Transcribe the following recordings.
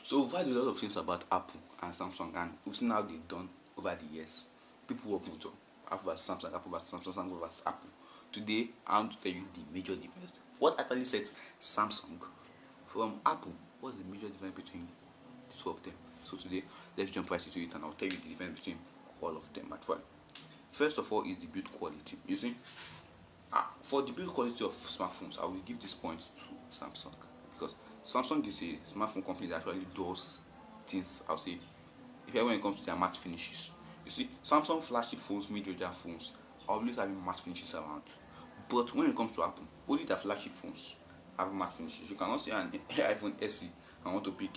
So we've heard a lot of things about Apple and Samsung, and we've seen how they've done over the years. People work with Apple versus Samsung, Apple versus Samsung, Samsung versus Apple. Today, I want to tell you the major difference. What actually sets Samsung from Apple? What's the major difference between the two of them? So today, let's jump right into it, and I'll tell you the difference between all of them actually. First of all is the build quality. You see, for the build quality of smartphones, I will give this point to Samsung, because Samsung is a smartphone company that actually does things, I'll say, here when it comes to their matte finishes. You see, Samsung flagship phones, mid-range phones are always having matte finishes around. But when it comes to Apple, only their flagship phones have matte finishes. You cannot see an iPhone SE and want to pick.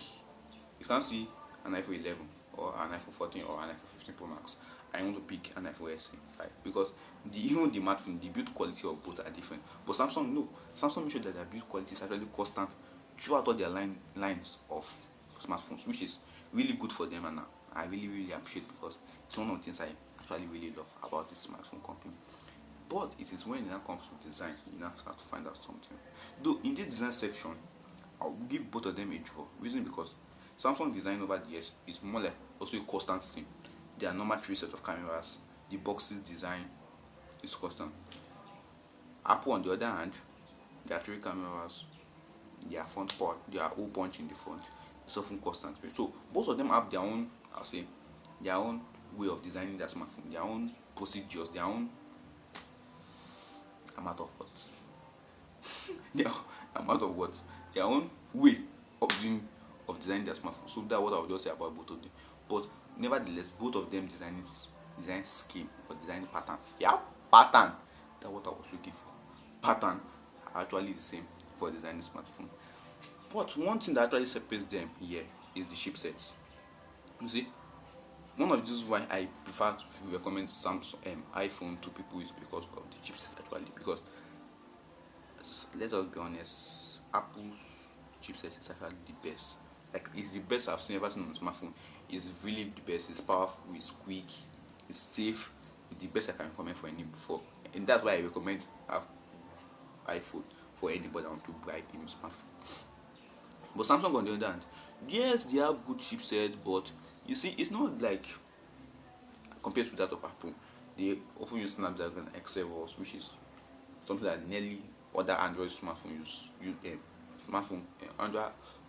You can't see an iPhone 11 or an iPhone 14 or an iPhone 15 Pro Max. I want to pick an iPhone SE, right? Because even the matte finish, the build quality of both are different. But Samsung, no. Samsung makes sure that their build quality is actually constant throughout all their lines of smartphones, which is really good for them, and I really appreciate, because it's one of the things I actually really love about this smartphone company. But it is when it now comes to design, you now start to find out something. Though in this design section, I'll give both of them a draw. Reason because Samsung design over the years is more like also a constant thing. Their normal three set of cameras, the boxes design is constant. Apple on the other hand, their three cameras, their front part, their hole punch in the front is often constant. So both of them have their own, I'll say, their own way of designing their smartphone, their own procedures, their own amount of words, their amount of words, their own way of doing of designing their smartphone. So that's what I would just say about both of them. But nevertheless, both of them design scheme or design patterns. Yeah, pattern. That's what I was looking for. Pattern are actually the same for designing smartphone. But one thing that actually separates them here is the chipsets. You see, one of the reasons why I prefer to recommend Samsung iPhone to people is because of the chipsets actually. Because let us be honest, Apple's chipset is actually the best. Like, it's the best I've ever seen on a smartphone. It's really the best. It's powerful. It's quick. It's safe. It's the best I can recommend for any before, and that's why I recommend iPhone for anybody that want to buy a new smartphone. But Samsung on the other hand, yes, they have good chipset, but you see, it's not like compared to that of Apple. They often use Snapdragon XLR, which is something that nearly other Android smartphone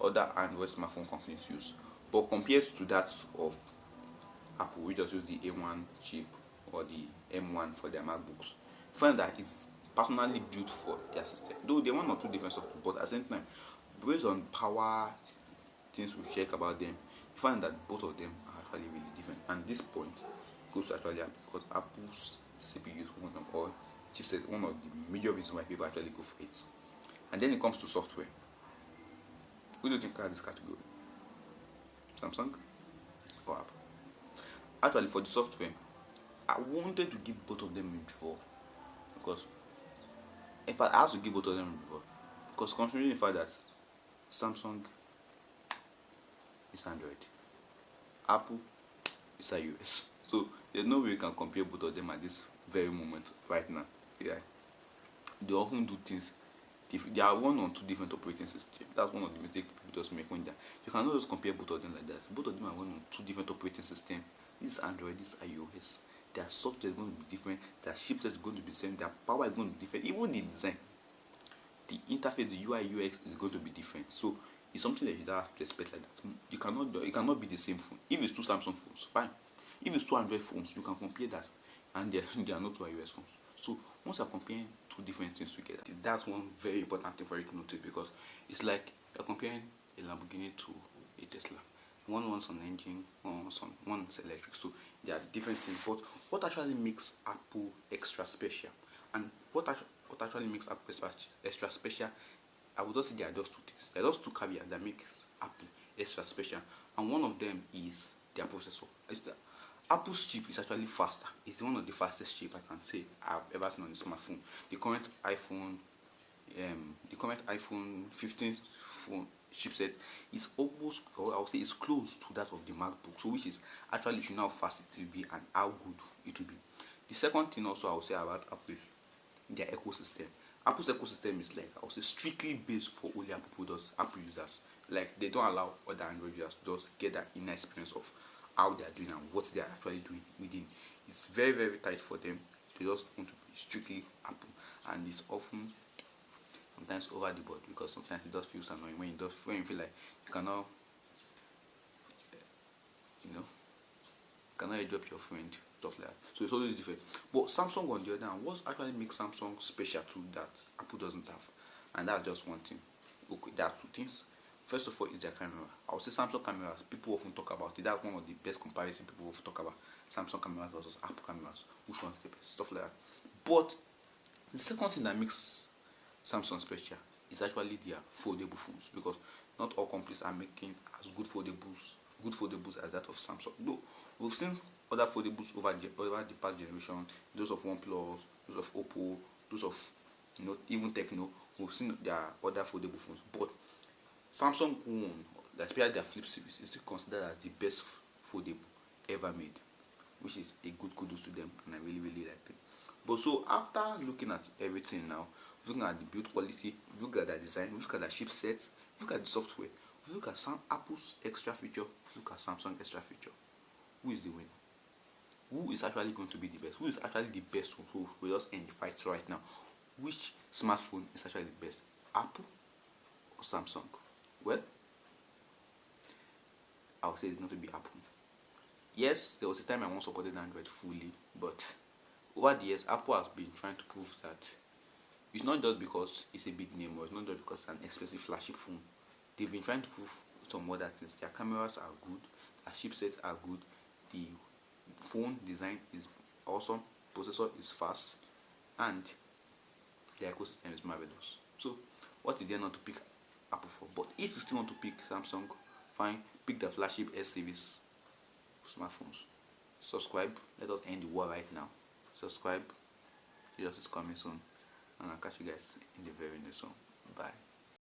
other Android smartphone companies use. But compared to that of Apple, we just use the A1 chip or the M1 for their MacBooks, find that it's personally built for their system. Though they one or two different software, but at the same time, based on power things we check about them, you find that both of them are actually really different. And this point goes to actually Apple, because Apple's CPU is one of all chipset, one of the major reasons why people actually go for it. And then it comes to software. Who do you think are this category? Samsung or Apple? Actually, for the software, I wanted to give both of them a draw, because if I have to give both of them a draw, because considering the fact that Samsung is Android, Apple is iOS, so there's no way you can compare both of them at this very moment right now. Yeah, they often do things. They are one or two different operating systems. That's one of the mistakes people just make when they. You cannot just compare both of them like that. Both of them are one or two different operating systems. This is Android, this is iOS. Their software is going to be different. Their chipset is going to be the same. Their power is going to be different. Even the design, the interface, the UI UX is going to be different. So it's something that you don't have to expect like that. You cannot be the same phone. If it's two Samsung phones, fine. If it's two Android phones, you can compare that, and they are not two iOS phones. So once you're comparing two different things together, that's one very important thing for you to notice, because it's like you're comparing a Lamborghini to a Tesla. One wants an engine, one's electric. So they are different things. But what actually makes Apple extra special, and what actually makes Apple extra special, I would just say there are just two things. There are just two caveats that make Apple extra special, and one of them is their processor. Apple's chip is actually faster. It's one of the fastest chip I can say I've ever seen on a smartphone. The current iPhone 15 phone chipset is almost, or I would say, is close to that of the MacBook. So which is actually showing how fast it will be and how good it will be. The second thing also I would say about Apple is their ecosystem. Apple's ecosystem is like, I would say, strictly based for only Apple products, Apple users. like they don't allow other Android users to just get that inner experience of how they are doing and what they are actually doing within. It's very very tight for them. They just want to be strictly Apple, and it's often sometimes over the board, because sometimes it just feels annoying when you feel like you cannot, you know, cannot drop your friend, stuff like that. So it's always different. But Samsung on the other hand, what actually makes Samsung special to that Apple doesn't have? And that's just one thing. Okay, there are two things. First of all is their camera. I would say Samsung cameras, people often talk about it. That's one of the best comparison people often talk about. Samsung cameras versus Apple cameras. Which one's the best? Stuff like that. But the second thing that makes Samsung special is actually their foldable phones, because not all companies are making as good foldables as that of Samsung. Though we've seen other foldables over the past generation, those of OnePlus, those of Oppo, those of, even Techno. We've seen their other foldable phones, but Samsung own, especially their Flip series, is still considered as the best foldable ever made, which is a good kudos to them, and I really really like them. But so after looking at everything now, looking at the build quality, look at the design, look at the chipset, look at the software, look at some Apple's extra feature, look at Samsung extra feature. Who is the winner? Who is actually going to be the best? Who is actually the best? Who will just end the fight right now? Which smartphone is actually the best? Apple or Samsung? Well, I would say it's going to be Apple. Yes, there was a time I once supported Android fully, but over the years, Apple has been trying to prove that it's not just because it's a big name, or it's not just because it's an expensive flagship phone. They've been trying to prove some other things. Their cameras are good, their chipsets are good, the phone design is awesome, processor is fast, and the ecosystem is marvelous. So, what is there not to pick Apple for? But if you still want to pick Samsung, fine, pick the flagship S series smartphones. Subscribe. Let us end the war right now. Subscribe. Jesus is coming soon, and I'll catch you guys in the very next one. Bye.